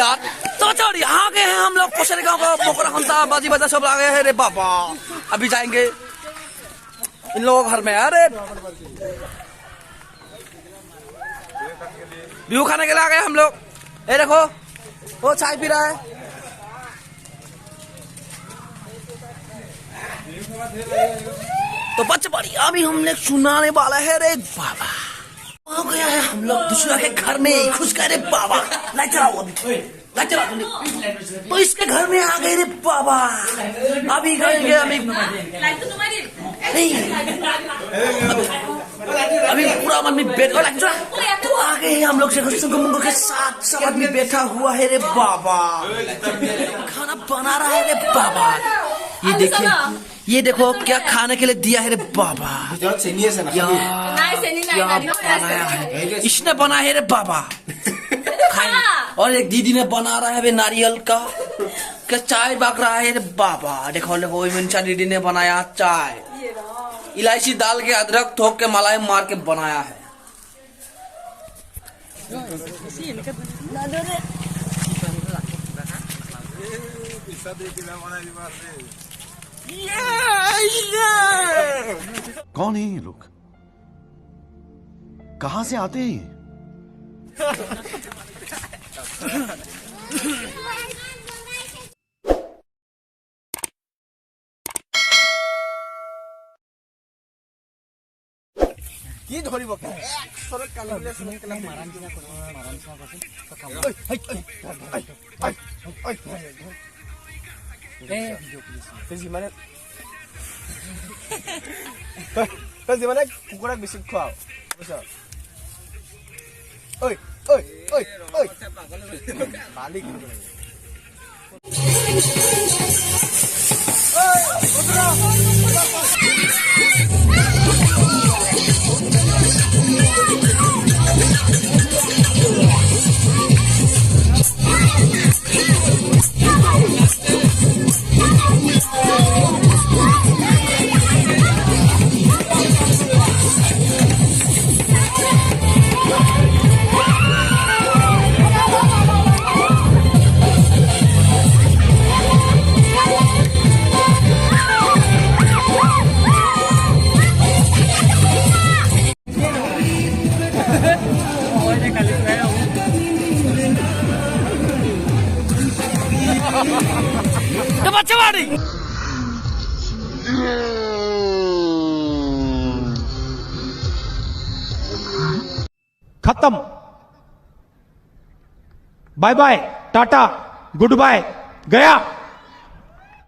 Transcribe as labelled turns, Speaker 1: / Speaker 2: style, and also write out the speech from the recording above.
Speaker 1: यार। तो चल यहाँ गए हैं हम लोग कोसरे गाँव का मोकरा खंता बाजी बाजा सब आ गए हैं रे बाबा। अभी जाएंगे इन लोगों के घर में। अरे व्यू खाने के लिए आ गए हम लोग। ये देखो वो चाय पी रहा है। तो बच्चे बड़ी अभी हम लोग सुनाने वाला है रे बाबा। आ गया है हम लोग दूसरा के घर में खुश करे बाबा। लाइट चलाओ लाइट चलाओ। तो इसके घर में आ गए रे बाबा। अभी गएंगे अभी नहीं अभी पूरा आदमी बैठ तो आ गए हम लोग से मुंगो के साथ सब आदमी बैठा हुआ है रे बाबा। खाना बना रहा है रे बाबा। ये देखिए ये देखो क्या खाने के लिए दिया है रे बाबा। बनाया है इसने बना है रे बाबा। और एक दीदी ने बना रहा है नारियल का चाय बाक रहा है रे बाबा। देखो देखो मंशा दीदी ने बनाया चाय। इलायची डाल के अदरक थोक के मलाई मार के बनाया है।
Speaker 2: कौन है ये लोग? कहां से आते हैं?
Speaker 3: কি ধৰিব সৰত কালিলে সনত মাৰান কিনা কৰে মাৰান চা আছে তো কাম এ ভিডিও প্লিজ মানে তো মানে কুকুৰা বেছি খাও বুঝছ ওই ওই ওই ওই পালি কি করে
Speaker 4: खत्म। Bye bye tata good bye गया।